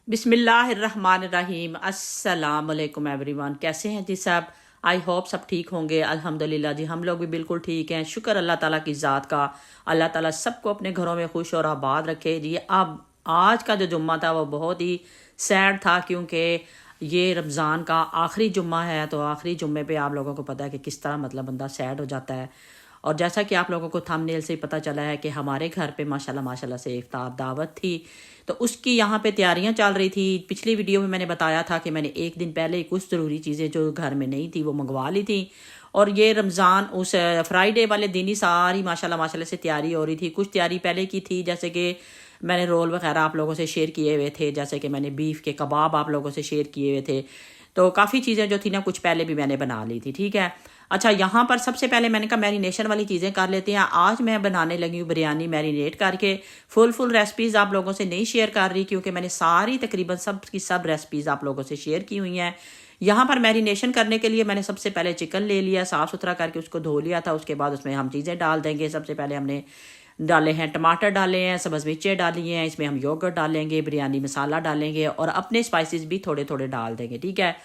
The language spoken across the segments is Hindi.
बिस्मिल्लाहिर्रहमानिर्रहीम। अस्सलाम वालेकुम एवरीवन, कैसे हैं जी सब? आई होप सब ठीक होंगे। अल्हम्दुलिल्लाह जी, हम लोग भी बिल्कुल ठीक हैं। शुक्र अल्लाह ताला की ज़ात का। अल्लाह ताला सबको अपने घरों में खुश और आबाद रखे जी। अब आज का जो जुम्मा था वो बहुत ही सैड था, क्योंकि ये रमज़ान का आखिरी जुम्मा है। तो आखिरी जुम्मे पे आप लोगों को पता है कि किस तरह मतलब बंदा सैड हो जाता है। और जैसा कि आप लोगों को थंबनेल से ही पता चला है कि हमारे घर पे माशाल्लाह माशाल्लाह से इफ्तार दावत थी, तो उसकी यहाँ पे तैयारियां चल रही थी। पिछली वीडियो में मैंने बताया था कि मैंने एक दिन पहले ही कुछ ज़रूरी चीज़ें जो घर में नहीं थी वो मंगवा ली थी, और ये रमज़ान उस फ्राइडे वाले दिन ही सारी माशाल्लाह माशाल्लाह से तैयारी हो रही थी। कुछ तैयारी पहले की थी, जैसे कि मैंने रोल वगैरह आप लोगों से शेयर किए हुए थे, जैसे कि मैंने बीफ के कबाब आप लोगों से शेयर किए हुए थे। तो काफ़ी चीज़ें जो थी ना, कुछ पहले भी मैंने बना ली थी, ठीक है। अच्छा, यहाँ पर सबसे पहले मैंने कहा मैरिनेशन वाली चीज़ें कर लेते हैं। आज मैं बनाने लगी हूँ बिरयानी मैरिनेट करके। फुल रेसिपीज़ आप लोगों से नहीं शेयर कर रही, क्योंकि मैंने सारी तकरीबन सब की सब रेसिपीज़ आप लोगों से शेयर की हुई हैं। यहाँ पर मैरिनेशन करने के लिए मैंने सबसे पहले चिकन ले लिया, साफ़ सुथरा करके उसको धो लिया था। उसके बाद उसमें हम चीज़ें डाल देंगे। सबसे पहले हमने डाले हैं टमाटर, डाले हैं सब्ज़ मिर्चें डाली हैं, इसमें हम योगर्ट डालेंगे, बिरयानी मसाला डालेंगे और अपने स्पाइसेस भी थोड़े थोड़े डाल देंगे, ठीक है।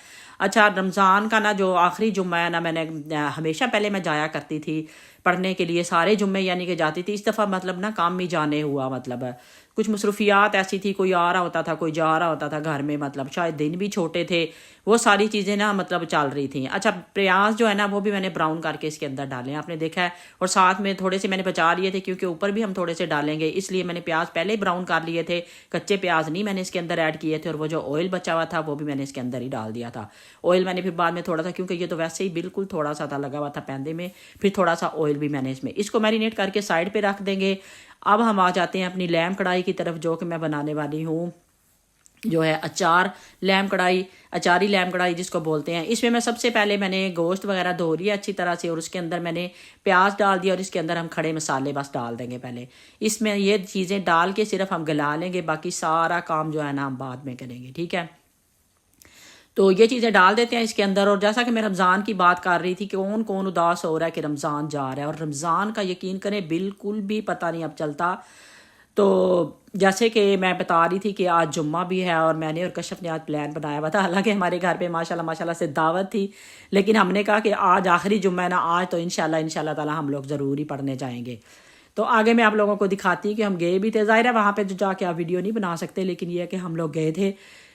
अच्छा, रमज़ान का ना जो आखिरी जुम्मा है ना, मैंने हमेशा पहले मैं जाया करती थी पढ़ने के लिए, सारे जुम्मे यानी कि जाती थी। इस दफ़ा मतलब ना काम ही जाने हुआ, मतलब कुछ मसरूफियात ऐसी थी, कोई आ रहा होता था, कोई जा रहा होता था घर में, मतलब शायद दिन भी छोटे थे, वो सारी चीज़ें ना मतलब चल रही थी। अच्छा, प्याज जो है ना वो भी मैंने ब्राउन करके इसके अंदर डाले हैं, आपने देखा है। और साथ में थोड़े से मैंने बचा लिए थे, क्योंकि ऊपर भी हम थोड़े से डालेंगे, इसलिए मैंने प्याज पहले ही ब्राउन कर लिए थे। कच्चे प्याज नहीं मैंने इसके अंदर ऐड किए थे। और वो जो ऑयल बचा हुआ था वो भी मैंने इसके अंदर ही डाल दिया था। ऑयल मैंने फिर बाद में थोड़ा सा, क्योंकि ये तो वैसे ही बिल्कुल थोड़ा सा था लगा हुआ था पैंदे में, फिर थोड़ा सा ऑयल भी मैंने इसको मैरिनेट करके साइड पे रख देंगे। अब हम आ जाते हैं अपनी लैम कढ़ाई की तरफ, जो कि मैं बनाने वाली हूँ, जो है अचार लैम कढ़ाई, अचारी लैम कढ़ाई जिसको बोलते हैं। इसमें मैं सबसे पहले मैंने गोश्त वगैरह धो लिया अच्छी तरह से, और उसके अंदर मैंने प्याज डाल दिया, और इसके अंदर हम खड़े मसाले बस डाल देंगे पहले। इसमें ये चीज़ें डाल के सिर्फ हम गला लेंगे, बाकी सारा काम जो है ना हम बाद में करेंगे, ठीक है। तो ये चीज़ें डाल देते हैं इसके अंदर। और जैसा कि मैं रमज़ान की बात कर रही थी कि कौन कौन उदास हो रहा है कि रमज़ान जा रहा है, और रमज़ान का यकीन करें बिल्कुल भी पता नहीं अब चलता। तो जैसे कि मैं बता रही थी कि आज जुम्मा भी है, और मैंने और कश्यप ने आज प्लान बनाया हुआ था। हालांकि हमारे घर पे माशाल्लाह माशाल्लाह से दावत थी, लेकिन हमने कहा कि आज आखिरी जुम्मा है ना, आज तो इंशाल्लाह ताला हम लोग ज़रूर ही पढ़ने जाएंगे। तो आगे मैं आप लोगों को दिखाती कि हम गए भी थे। ज़ाहिर है वहाँ पे जो जाके आप वीडियो नहीं बना सकते, लेकिन यह है कि हम लोग गए थे।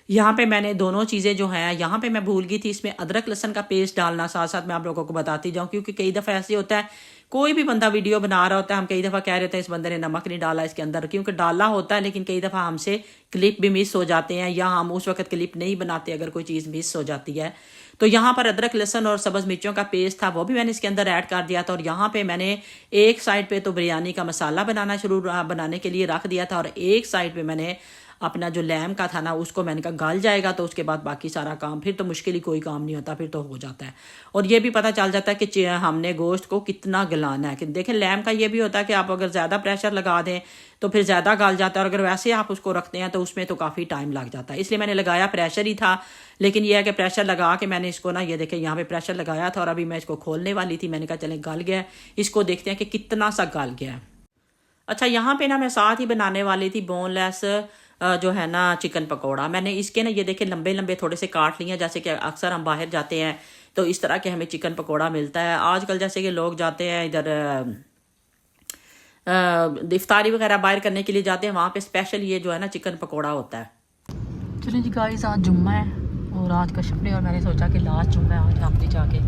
यहाँ पे मैंने दोनों चीज़ें जो हैं, यहाँ पे मैं भूल गई थी इसमें अदरक लहसुन का पेस्ट डालना, साथ साथ मैं आप लोगों को बताती जाऊँ, क्योंकि कई दफ़ा ऐसे होता है कोई भी बंदा वीडियो बना रहा होता है, हम कई दफ़ा कह रहे होते हैं इस बंदे ने नमक नहीं डाला इसके अंदर, क्योंकि डाला होता है, लेकिन कई दफ़ा हमसे क्लिप भी मिस हो जाते हैं, या हम उस वक्त क्लिप नहीं बनाते अगर कोई चीज़ मिस हो जाती है। तो यहाँ पर अदरक लहसुन और सब्ज़ मिर्चों का पेस्ट था, वो भी मैंने इसके अंदर ऐड कर दिया था। और यहाँ पे मैंने एक साइड पे तो बिरयानी का मसाला बनाने के लिए रख दिया था, और एक साइड पे मैंने अपना जो लैम का था ना उसको मैंने कहा गल जाएगा, तो उसके बाद बाकी सारा काम, फिर तो मुश्किल ही कोई काम नहीं होता, फिर तो हो जाता है। और ये भी पता चल जाता है कि हमने गोश्त को कितना गलाना है। कि देखें, लैम का ये भी होता है कि आप अगर ज़्यादा प्रेशर लगा दें तो फिर ज़्यादा गल जाता है, और अगर वैसे आप उसको रखते हैं तो उसमें तो काफ़ी टाइम लग जाता है। इसलिए मैंने लगाया प्रेशर ही था, लेकिन यह है कि प्रेशर लगा के मैंने इसको ना, ये देखें यहाँ पे प्रेशर लगाया था, और अभी मैं इसको खोलने वाली थी, मैंने कहा चलें गल गया, इसको देखते हैं कि कितना सा गल गया है। अच्छा, यहाँ पे ना मैं साथ ही बनाने वाली थी बोनलेस जो है ना चिकन पकौड़ा। मैंने इसके ना ये देखे लंबे लंबे थोड़े से काट लिए हैं, जैसे कि अक्सर हम बाहर जाते हैं तो इस तरह के हमें चिकन पकौड़ा मिलता है। आजकल जैसे कि लोग जाते हैं इधर इफ्तारी वगैरह बाहर करने के लिए जाते हैं, वहाँ पे स्पेशल ये जो है ना चिकन पकौड़ा होता है। चलिए जी गाइस, आज जुम्मा है और आज का शफ्रे, और मैंने सोचा कि लास्ट जुम्मा है आज, हम भी जाके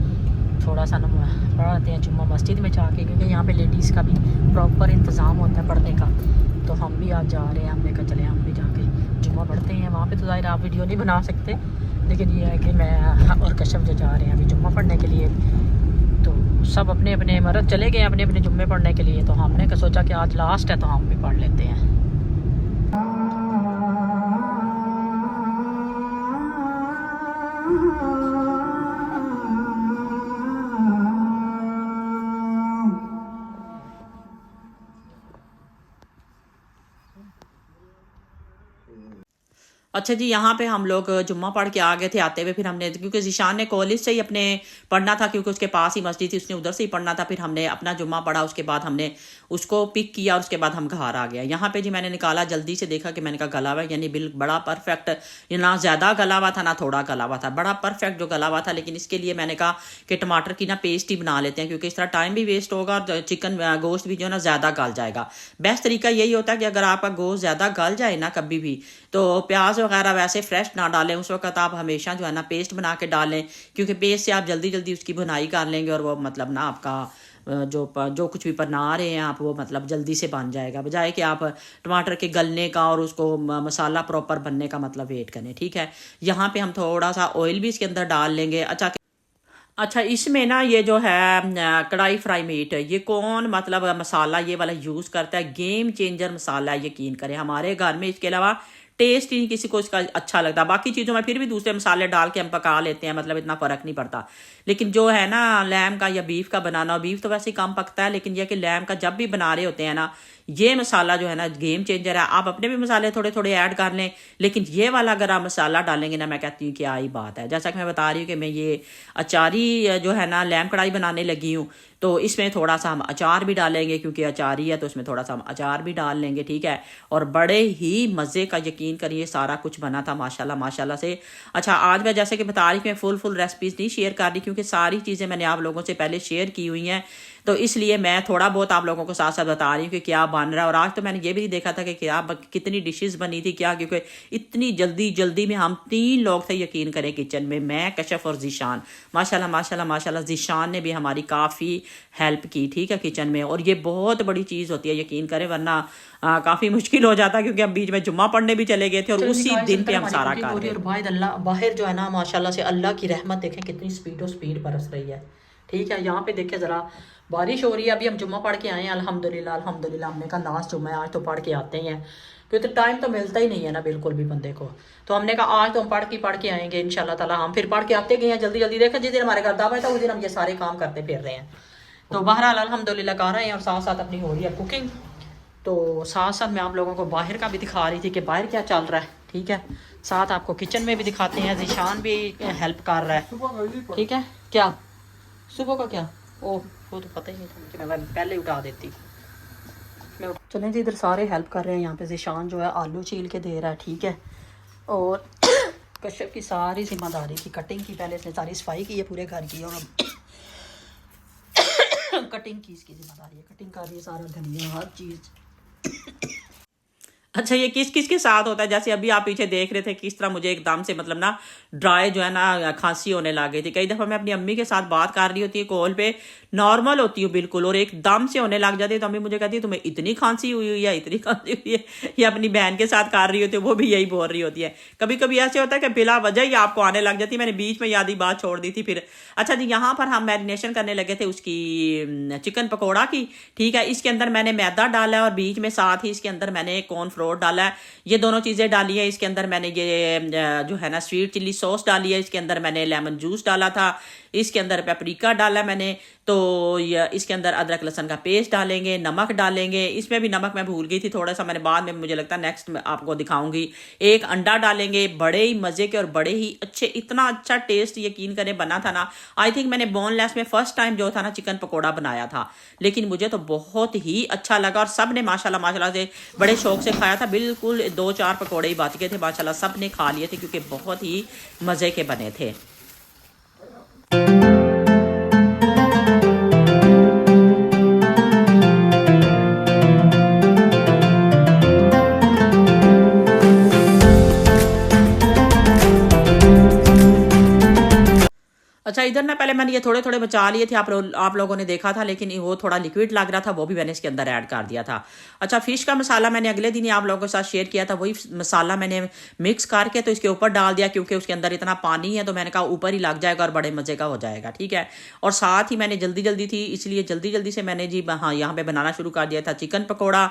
थोड़ा सा ना पढ़ाते हैं जुम्मा मस्जिद में जाके, क्योंकि यहाँ पे लेडीज़ का भी प्रॉपर इंतज़ाम होता है पढ़ने का। तो हम भी आज जा रहे हैं, हमने कहा चले हम भी जाके जुम्मा पढ़ते हैं। वहाँ पे तो ज़ाहिर आप वीडियो नहीं बना सकते, लेकिन ये है कि मैं और कश्यप जो जा रहे हैं अभी जुम्मा पढ़ने के लिए, तो सब अपने अपने मर्द चले गए अपने अपने जुम्मे पढ़ने के लिए। तो हमने सोचा कि आज लास्ट है तो हम भी पढ़ लेते हैं। अच्छा जी, यहाँ पे हम लोग जुम्मा पढ़ के आ गए थे। आते हुए फिर हमने, क्योंकि ज़ीशान ने कॉलेज से ही अपने पढ़ना था, क्योंकि उसके पास ही मस्जिद थी, उसने उधर से ही पढ़ना था। फिर हमने अपना जुम्मा पढ़ा, उसके बाद हमने उसको पिक किया और उसके बाद हम घर आ गए। यहाँ पे जी मैंने निकाला, जल्दी से देखा कि मैंने कहा गला हुआ है, यानी बिल बड़ा परफेक्ट, ना ज़्यादा गला हुआ था ना थोड़ा गला हुआ था, बड़ा परफेक्ट जो गला हुआ था। लेकिन इसके लिए मैंने कहा कि टमाटर की ना पेस्ट ही बना लेते हैं, क्योंकि इस तरह टाइम भी वेस्ट होगा और चिकन गोश्त भी जो है ना ज़्यादा गल जाएगा। बेस्ट तरीका यही होता है कि अगर आपका गोश्त ज़्यादा गल जाए ना कभी भी, तो प्याज वगैरह वैसे फ्रेश ना डालें, उस वक्त आप हमेशा जो है ना पेस्ट बना के डालें, क्योंकि पेस्ट से आप जल्दी जल्दी उसकी भुनाई कर लेंगे और वो मतलब ना आपका जो कुछ भी बना रहे हैं आप, वो मतलब जल्दी से बन जाएगा, बजाय कि आप टमाटर के गलने का और उसको मसाला प्रॉपर बनने का मतलब वेट करें। ठीक है, यहाँ पे हम थोड़ा सा ऑयल भी इसके अंदर डाल लेंगे। अच्छा इसमें ना ये जो है कढ़ाई फ्राई मीट, ये कौन मतलब मसाला ये वाला यूज़ करता है, गेम चेंजर मसाला है, यकीन करें। हमारे घर में इसके अलावा टेस्ट ही नहीं किसी को इसका अच्छा लगता। बाकी चीज़ों में फिर भी दूसरे मसाले डाल के हम पका लेते हैं, मतलब इतना फ़र्क नहीं पड़ता। लेकिन जो है ना लैम का या बीफ का बनाना, बीफ तो वैसे ही कम पकता है, लेकिन यह कि लैम का जब भी बना रहे होते हैं ना, ये मसाला जो है ना गेम चेंजर है। आप अपने भी मसाले थोड़े थोड़े ऐड कर लें, लेकिन ये वाला अगर आप मसाला डालेंगे ना, मैं कहती हूँ क्या ही बात है। जैसा कि मैं बता रही हूँ कि मैं ये अचारी जो है ना लैम कढ़ाई बनाने लगी हूँ, तो इसमें थोड़ा सा हम अचार भी डालेंगे, क्योंकि अचारी है तो उसमें थोड़ा सा हम अचार भी डाल लेंगे। ठीक है, और बड़े ही मज़े का, यकीन करिए, सारा कुछ बना था माशाल्लाह माशाल्लाह से। अच्छा आज मैं जैसे कि बता रही, मैं फुल रेसिपीज़ नहीं शेयर कर रही, क्योंकि सारी चीज़ें मैंने आप लोगों से पहले शेयर की हुई हैं, तो इसलिए मैं थोड़ा बहुत आप लोगों को साथ साथ बता रही हूँ कि क्या बन रहा है। और आज तो मैंने ये भी देखा था कि क्या कितनी डिशेस बनी थी क्या, क्योंकि इतनी जल्दी जल्दी में हम 3 लोग थे, यकीन करें, किचन में, मैं, कशफ और ज़ीशान। माशाल्लाह माशाल्लाह माशाल्लाह ज़ीशान ने भी हमारी काफ़ी हेल्प की, ठीक है, किचन में। और ये बहुत बड़ी चीज़ होती है, यकीन करें, वरना काफ़ी मुश्किल हो जाता, क्योंकि हम बीच में जुम्मा पढ़ने भी चले गए थे और उसी दिन पे हम सारा कर रहे थे। और बाहर जो है ना माशाल्लाह से अल्लाह की रहमत देखें कितनी स्पीड बरस रही है। ठीक है, यहाँ पे देखें ज़रा बारिश हो रही है। अभी हम जुम्मा पढ़ के आए हैं, अल्हम्दुलिल्लाह अल्हम्दुलिल्लाह। हमने कहा लास्ट जुम्मा है आज, तो पढ़ के आते हैं, क्योंकि टाइम तो मिलता ही नहीं है ना बिल्कुल भी बंदे को। तो हमने कहा आज तो हम पढ़ के आएंगे इंशाल्लाह ताला। हम फिर पढ़ के आते गए हैं जल्दी जल्दी। देखें जिस दिन हमारे घर दावा था उस दिन हम ये सारे काम करते फिर रहे हैं। तो बहरहाल अल्हम्दुलिल्लाह कर रहे हैं, और साथ साथ अपनी हो रही है कुकिंग। तो साथ साथ मैं आप लोगों को बाहर का भी दिखा रही थी कि बाहर क्या चल रहा है। ठीक है, साथ आपको किचन में भी दिखाते हैं, ज़ीशान भी हेल्प कर रहा है। ठीक है, क्या सुबह का क्या, ओह वो तो पता ही नहीं था मुझे, मैं पहले उठा देती। चलें जी, इधर सारे हेल्प कर रहे हैं। यहाँ पे ज़ीशान जो है आलू छील के दे रहा है। ठीक है, और कश्यप की सारी जिम्मेदारी की कटिंग की, पहले इसने सारी सफाई की है पूरे घर की, और कटिंग की इसकी जिम्मेदारी है, कटिंग कर रही है, सारा धनिया हर चीज़। अच्छा ये किस किस के साथ होता है, जैसे अभी आप पीछे देख रहे थे किस तरह मुझे एकदम से मतलब ना ड्राई जो है ना खांसी होने लग गई थी। कई दफ़ा मैं अपनी अम्मी के साथ बात कर रही होती है कॉल पे, नॉर्मल होती हूँ बिल्कुल, और एकदम से होने लग जाती है। तो अम्मी मुझे कहती है तुम्हें इतनी खांसी हुई है, इतनी खांसी हुई है। ये अपनी बहन के साथ कर रही होती है, वो भी यही बोल रही होती है। कभी कभी ऐसे होता है कि बिला वजह ही आपको आने लग जाती है। मैंने बीच में याद ही बात छोड़ दी थी फिर। अच्छा जी, यहाँ पर हम मैरिनेशन करने लगे थे उसकी चिकन पकौड़ा की। ठीक है, इसके अंदर मैंने मैदा डाला है और बीच में साथ ही इसके अंदर मैंने कॉर्नफ्लोर डाला है। ये दोनों चीज़ें डाली है। इसके अंदर मैंने ये जो है ना स्वीट चिल्ली सॉस डाली है। इसके अंदर मैंने लेमन जूस डाला था। इसके अंदर पेपरिका डाला मैंने। तो ये इसके अंदर अदरक लहसुन का पेस्ट डालेंगे, नमक डालेंगे। इसमें भी नमक मैं भूल गई थी थोड़ा सा, मैंने बाद में, मुझे लगता है नेक्स्ट में आपको दिखाऊंगी। एक अंडा डालेंगे, बड़े ही मज़े के और बड़े ही अच्छे, इतना अच्छा टेस्ट यकीन करें बना था ना। आई थिंक मैंने बोनलेस में फर्स्ट टाइम जो था ना चिकन पकौड़ा बनाया था, लेकिन मुझे तो बहुत ही अच्छा लगा और सब ने माशाल्लाह माशाल्लाह से बड़े शौक से खाया। लगाया था, बिल्कुल 2-4 पकौड़े ही बच गए थे माशाल्लाह, सब ने खा लिए थे क्योंकि बहुत ही मज़े के बने थे। अच्छा, इधर ना पहले मैंने ये थोड़े थोड़े बचा लिए थे, आप लोगों ने देखा था, लेकिन वो थोड़ा लिक्विड लग रहा था, वो भी मैंने इसके अंदर ऐड कर दिया था। अच्छा, फ़िश का मसाला मैंने अगले दिन ही आप लोगों के साथ शेयर किया था, वही मसाला मैंने मिक्स करके तो इसके ऊपर डाल दिया, क्योंकि उसके अंदर इतना पानी है तो मैंने कहा ऊपर ही लग जाएगा और बड़े मज़े का हो जाएगा, ठीक है। और साथ ही मैंने जल्दी जल्दी थी, इसलिए जल्दी जल्दी से मैंने जी हाँ यहाँ पर बनाना शुरू कर दिया था चिकन पकौड़ा।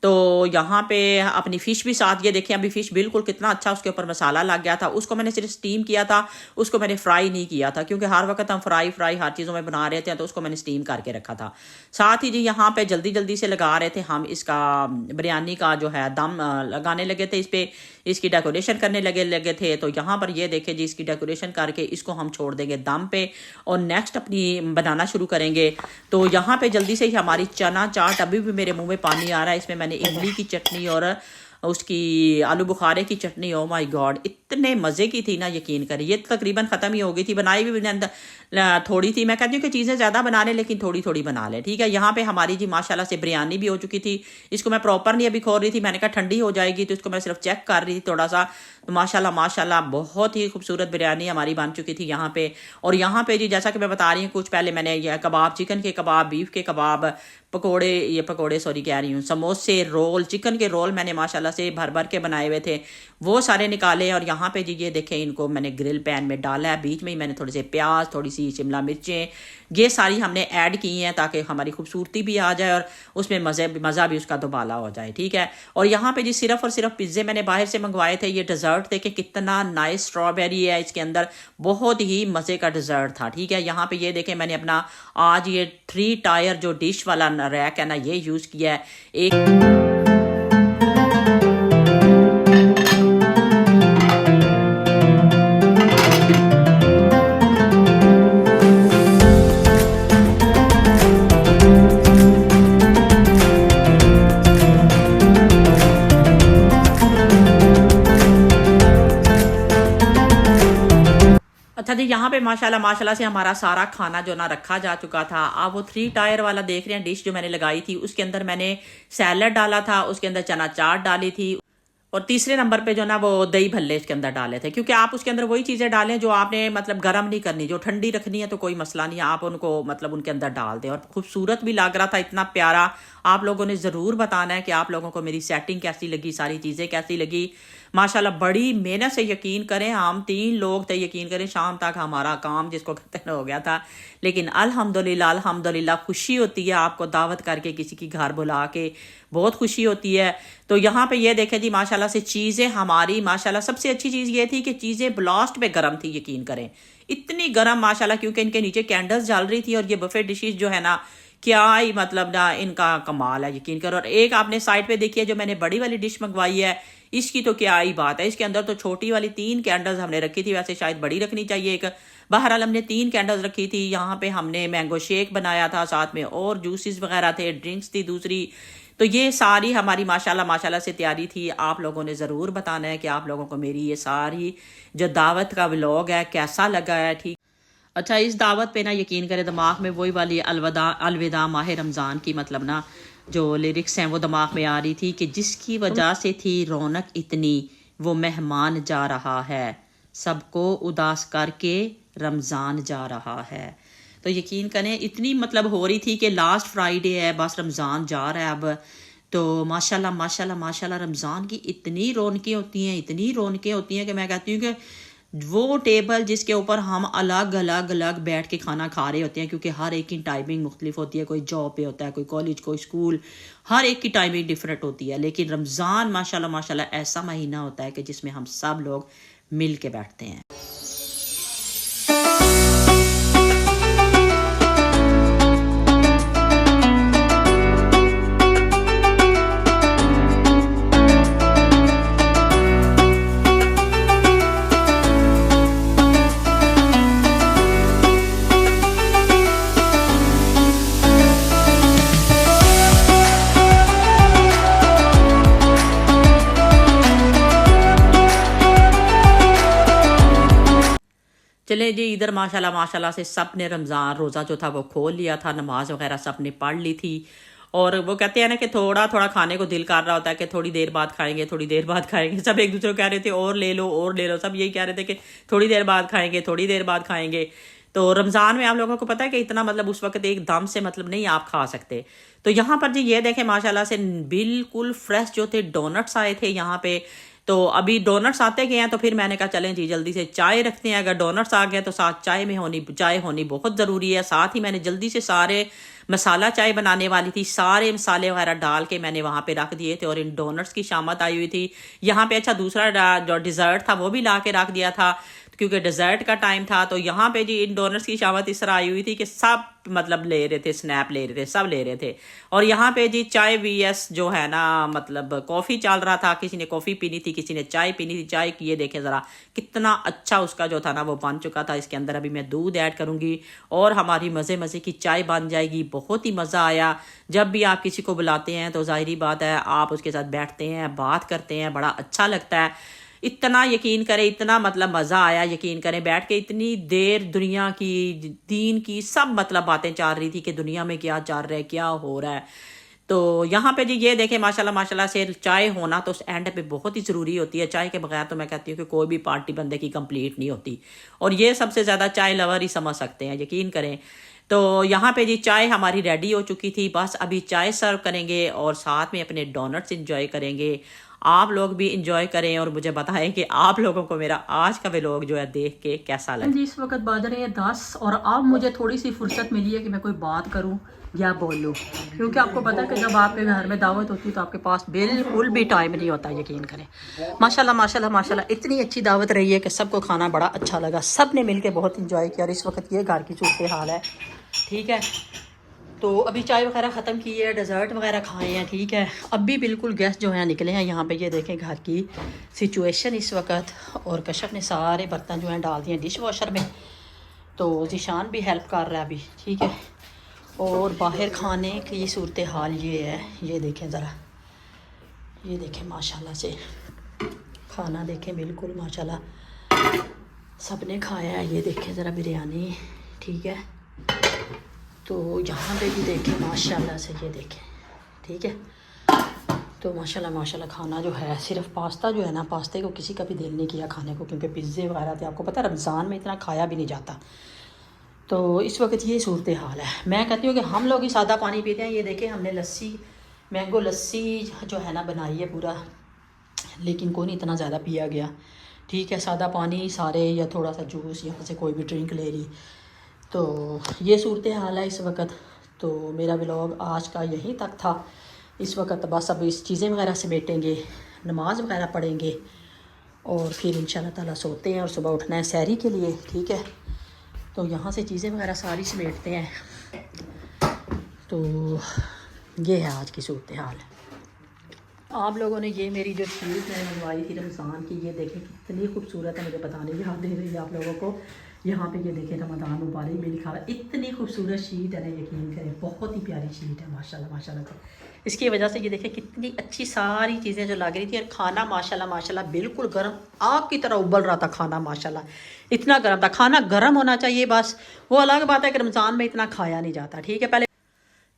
तो यहाँ पे अपनी फ़िश भी साथ, ये देखिए अभी फ़िश बिल्कुल कितना अच्छा उसके ऊपर मसाला लग गया था। उसको मैंने सिर्फ स्टीम किया था, उसको मैंने फ्राई नहीं किया था, क्योंकि हर वक्त हम फ्राई हर चीज़ों में बना रहे थे, तो उसको मैंने स्टीम करके रखा था। साथ ही जी यहाँ पे जल्दी जल्दी से लगा रहे थे हम इसका बिरयानी का जो है दम लगाने लगे थे, इस पर इसकी डेकोरेशन करने लगे थे। तो यहाँ पर ये देखे जी, इसकी डेकोरेशन करके इसको हम छोड़ देंगे दम पे और नेक्स्ट अपनी बनाना शुरू करेंगे। तो यहाँ पे जल्दी से ही हमारी चना चाट, अभी भी मेरे मुंह में पानी आ रहा है, इसमें मैंने इमली की चटनी और उसकी आलू बुखारे की चटनी, ओ माय गॉड इतने मज़े की थी ना, यकीन करिए। ये तकरीबन ख़त्म ही हो गई थी, बनाई भी मैंने अंदर थोड़ी थी। मैं कहती हूँ कि चीज़ें ज़्यादा बना लें लेकिन थोड़ी थोड़ी बना लें, ठीक है। यहाँ पे हमारी जी माशाल्लाह से बिरयानी भी हो चुकी थी। इसको मैं प्रॉपर नहीं अभी खोल रही थी, मैंने कहा ठंडी हो जाएगी, तो इसको मैं सिर्फ चेक कर रही थी थोड़ा सा। तो माशाल्लाह माशाल्लाह बहुत ही खूबसूरत बिरयानी हमारी बन चुकी थी यहाँ पे। और यहाँ पे जी जैसा कि मैं बता रही हूँ, कुछ पहले मैंने ये कबाब, चिकन के कबाब, बीफ के कबाब, पकोड़े सॉरी कह रही हूँ, समोसे, रोल, चिकन के रोल मैंने माशाल्लाह से भर भर के बनाए हुए थे, वो सारे निकाले। और यहाँ पे जी ये देखें, इनको मैंने ग्रिल पैन में डाला है, बीच में ही मैंने थोड़े से प्याज, थोड़ी सी शिमला मिर्चें, ये सारी हमने ऐड की हैं ताकि हमारी खूबसूरती भी आ जाए और उसमें मज़ा भी उसका दुबाला हो जाए, ठीक है। और यहाँ पे जी सिर्फ और सिर्फ पिज़्ज़े मैंने बाहर से मंगवाए थे। ये डिज़र्ट देखें कितना नाइस स्ट्रॉबेरी है इसके अंदर, बहुत ही मज़े का डिज़र्ट था, ठीक है। यहाँ पे ये देखें, मैंने अपना आज ये 3 टायर जो डिश वाला रैक है ना, ये यूज़ किया है। एक अच्छा जी, यहाँ पे माशाल्लाह से हमारा सारा खाना जो ना रखा जा चुका था। आप वो 3 टायर वाला देख रहे हैं डिश जो मैंने लगाई थी, उसके अंदर मैंने सैलड डाला था, उसके अंदर चना चाट डाली थी और तीसरे नंबर पे जो ना वो दही भल्ले इसके अंदर डाले थे। क्योंकि आप उसके अंदर वही चीज़ें डालें जो आपने मतलब गर्म नहीं करनी, जो ठंडी रखनी है तो कोई मसला नहीं है, आप उनको मतलब उनके अंदर डाल दें। और खूबसूरत भी लग रहा था, इतना प्यारा। आप लोगों ने ज़रूर बताना है कि आप लोगों को मेरी सेटिंग कैसी लगी, सारी चीज़ें कैसी लगी। माशाल्लाह बड़ी मेहनत से, यकीन करें हम 3 लोग थे, यकीन करें शाम तक हमारा काम जिसको कहते हैं हो गया था। लेकिन अल्हम्दुलिल्लाह खुशी होती है आपको दावत करके किसी की घर बुला के, बहुत खुशी होती है। तो यहाँ पे ये देखें जी माशाल्लाह से चीज़ें हमारी, माशाल्लाह सबसे अच्छी चीज़ ये थी कि चीज़ें ब्लास्ट पे गर्म थी, यकीन करें इतनी गर्म माशाल्लाह, क्योंकि इनके नीचे कैंडल्स जल रही थी। और ये बफे डिशेस जो है ना, क्या ही मतलब ना इनका कमाल है, यकीन करो। और एक आपने साइड पे देखिए जो मैंने बड़ी वाली डिश मंगवाई है, इसकी तो क्या ही बात है। इसके अंदर तो छोटी वाली 3 कैंडल्स हमने रखी थी, वैसे शायद बड़ी रखनी चाहिए एक। बहरहाल हमने 3 कैंडल्स रखी थी। यहाँ पे हमने मैंगो शेक बनाया था, साथ में और जूसेस वगैरह थे, ड्रिंक्स थी दूसरी। तो ये सारी हमारी माशाल्लाह से तैयारी थी। आप लोगों ने ज़रूर बताना है कि आप लोगों को मेरी ये सारी जो दावत का व्लॉग है कैसा लगा है, ठीक। अच्छा, इस दावत पे ना यकीन करें दिमाग में वही वाली अलविदा माह रमज़ान की मतलब ना जो लिरिक्स हैं वो दिमाग में आ रही थी कि जिसकी वजह से थी रौनक इतनी, वो मेहमान जा रहा है, सबको उदास करके रमज़ान जा रहा है। तो यकीन करें इतनी मतलब हो रही थी कि लास्ट फ्राइडे है, बस रमज़ान जा रहा है अब। तो माशाल्लाह रमज़ान की इतनी रौनकें होती हैं, इतनी रौनकें होती हैं कि मैं कहती हूँ कि वो टेबल जिसके ऊपर हम अलग अलग बैठ के खाना खा रहे होते हैं, क्योंकि हर एक की टाइमिंग मुख्तलिफ होती है, कोई जॉब पे होता है, कोई कॉलेज, कोई स्कूल, हर एक की टाइमिंग डिफरेंट होती है। लेकिन रमज़ान माशाल्लाह ऐसा महीना होता है कि जिसमें हम सब लोग मिल के बैठते हैं। चले जी, इधर माशाल्लाह माशाल्लाह से सब ने रमज़ान रोज़ा जो था वो खोल लिया था, नमाज वगैरह सब ने पढ़ ली थी। और वो कहते हैं ना कि थोड़ा थोड़ा खाने को दिल कर रहा होता है कि थोड़ी देर बाद खाएंगे, थोड़ी देर बाद खाएंगे। सब एक दूसरे को कह रहे थे और ले लो और ले लो, सब यही कह रहे थे कि थोड़ी देर बाद खाएंगे, थोड़ी देर बाद खाएंगे। तो रमज़ान में आप लोगों को पता है कि इतना मतलब उस वक्त एक दम से मतलब नहीं आप खा सकते। तो यहाँ पर जी ये देखें माशाल्लाह से बिल्कुल फ्रेश जो थे डोनट्स आए थे यहाँ पे। तो अभी डोनट्स आते गए हैं तो फिर मैंने कहा चलें जी जल्दी से चाय रखते हैं। अगर डोनट्स आ गए तो साथ चाय होनी बहुत ज़रूरी है। साथ ही मैंने जल्दी से सारे मसाला चाय बनाने वाली थी, सारे मसाले वगैरह डाल के मैंने वहाँ पे रख दिए थे और इन डोनट्स की शामत आई हुई थी यहाँ पे। अच्छा, दूसरा जो डिज़र्ट था वो भी ला के रख दिया था क्योंकि डिज़र्ट का टाइम था। तो यहाँ पे जी इन डोनट्स की शामत इस तरह आई हुई थी कि सब मतलब ले रहे थे, स्नैप ले रहे थे, सब ले रहे थे। और यहाँ पे जी चाय वीएस जो है ना मतलब कॉफ़ी चल रहा था, किसी ने कॉफ़ी पीनी थी, किसी ने चाय पीनी थी। चाय की ये देखें ज़रा कितना अच्छा उसका जो था ना वो बन चुका था। इसके अंदर अभी मैं दूध ऐड करूँगी और हमारी मज़े मज़े की चाय बन जाएगी। बहुत ही मज़ा आया। जब भी आप किसी को बुलाते हैं तो ज़ाहिरी बात है आप उसके साथ बैठते हैं, बात करते हैं, बड़ा अच्छा लगता है। इतना यकीन करें, इतना मतलब मज़ा आया, यकीन करें बैठ के इतनी देर दुनिया की, दीन की सब मतलब बातें चल रही थी कि दुनिया में क्या चल रहा है, क्या हो रहा है। तो यहाँ पे जी ये देखें माशाल्लाह माशाल्लाह से चाय होना तो एंड पे बहुत ही ज़रूरी होती है। चाय के बगैर तो मैं कहती हूँ कि कोई भी पार्टी बंदे की कंप्लीट नहीं होती और ये सबसे ज़्यादा चाय लवर ही समझ सकते हैं, यकीन करें। तो यहाँ पे जी चाय हमारी रेडी हो चुकी थी, बस अभी चाय सर्व करेंगे और साथ में अपने डोनट्स इंजॉय करेंगे। आप लोग भी इंजॉय करें और मुझे बताएं कि आप लोगों को मेरा आज का व्लॉग जो है देख के कैसा लगा। जी इस वक्त बज रहे हैं 10 और अब मुझे थोड़ी सी फुर्सत मिली है कि मैं कोई बात करूं या बोलूं, क्योंकि आपको पता है कि जब आपके घर में दावत होती है तो आपके पास बिल्कुल भी टाइम नहीं होता, यकीन करें। माशाल्लाह माशाल्लाह माशाल्लाह इतनी अच्छी दावत रही है कि सबको खाना बड़ा अच्छा लगा, सब ने मिल के बहुत इंजॉय किया। और इस वक्त ये घर की सूरत हाल है, ठीक है। तो अभी चाय वगैरह ख़त्म की है, डेज़र्ट वगैरह खाए हैं, ठीक है। अभी बिल्कुल गेस्ट जो हैं निकले हैं यहाँ पे। ये देखें घर की सिचुएशन इस वक्त। और कश्यप ने सारे बर्तन जो हैं डाल दिए डिश वॉशर में, तो ज़ीशान भी हेल्प कर रहा है अभी, ठीक है। और बाहर खाने की सूरत हाल ये है, ये देखें ज़रा, ये देखें माशाल्लाह से खाना देखें बिल्कुल माशाल्लाह सब ने खाया है। ये देखें ज़रा बिरयानी, ठीक है। तो यहाँ पे भी देखें माशाल्लाह से, ये देखें, ठीक है। तो माशाल्लाह माशाल्लाह खाना जो है, सिर्फ पास्ता जो है ना, पास्ते को किसी का भी दिल नहीं किया खाने को, क्योंकि पिज़्ज़े वगैरह थे, आपको पता है रमज़ान में इतना खाया भी नहीं जाता। तो इस वक्त ये सूरत हाल है। मैं कहती हूँ कि हम लोग ही सादा पानी पीते हैं। ये देखें हमने लस्सी, मैंगो लस्सी जो है ना बनाई है पूरा, लेकिन कोई नहीं इतना ज़्यादा पिया गया, ठीक है। सादा पानी सारे या थोड़ा सा जूस यहाँ से कोई भी ड्रिंक ले ली। तो ये सूरत हाल है इस वक्त। तो मेरा व्लॉग आज का यहीं तक था। इस वक्त बस अब इस चीज़ें वगैरह समेटेंगे, नमाज वगैरह पढ़ेंगे और फिर इंशाल्लाह ताला सोते हैं और सुबह उठना है सहरी के लिए, ठीक है। तो यहाँ से चीज़ें वगैरह सारी समेटते हैं। तो ये है आज की सूरत हाल। आप लोगों ने ये मेरी जो चीज़ मैंने मंगवाई थी रमज़ान की, ये देखें कितनी खूबसूरत है, मुझे बताने याद दे रही है आप लोगों को। यहाँ पे ये देखें रमज़ान मुबारक भी लिखा हुआ है। इतनी खूबसूरत शीट है ना, यकीन करें बहुत ही प्यारी शीट है माशाल्लाह माशाल्लाह से। इसकी वजह से ये देखें कितनी अच्छी सारी चीज़ें जो लग रही थी। और खाना माशाल्लाह माशाल्लाह बिल्कुल गर्म आग की तरह उबल रहा था खाना, माशाल्लाह इतना गर्म था। खाना गर्म होना चाहिए बस, वो अलग बात है कि रमज़ान में इतना खाया नहीं जाता, ठीक है। पहले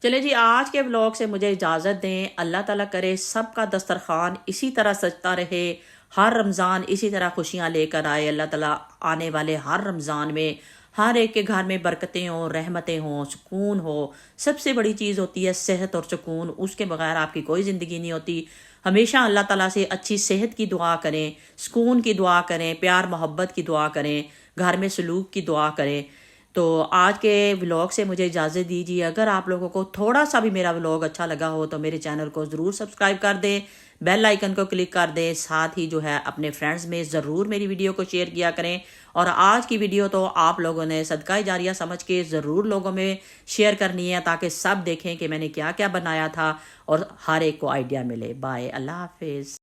चले जी आज के व्लॉग से मुझे इजाज़त दें। अल्लाह ताला करे सबका दस्तरखान इसी तरह सजता रहे, हर रमज़ान इसी तरह खुशियाँ लेकर आए। अल्लाह ताला आने वाले हर रमज़ान में हर एक के घर में बरकतें हों, रहमतें हों, सुकून हो। सबसे बड़ी चीज़ होती है सेहत और सुकून, उसके बगैर आपकी कोई ज़िंदगी नहीं होती। हमेशा अल्लाह ताला से अच्छी सेहत की दुआ करें, सुकून की दुआ करें, प्यार मोहब्बत की दुआ करें, घर में सलूक की दुआ करें। तो आज के व्लॉग से मुझे इजाज़त दीजिए। अगर आप लोगों को थोड़ा सा भी मेरा व्लॉग अच्छा लगा हो तो मेरे चैनल को ज़रूर सब्सक्राइब कर दें, बेल आइकन को क्लिक कर दें। साथ ही जो है अपने फ्रेंड्स में ज़रूर मेरी वीडियो को शेयर किया करें। और आज की वीडियो तो आप लोगों ने सदका जारिया समझ के ज़रूर लोगों में शेयर करनी है, ताकि सब देखें कि मैंने क्या क्या बनाया था और हर एक को आइडिया मिले। बाय, अल्लाह हाफिज़।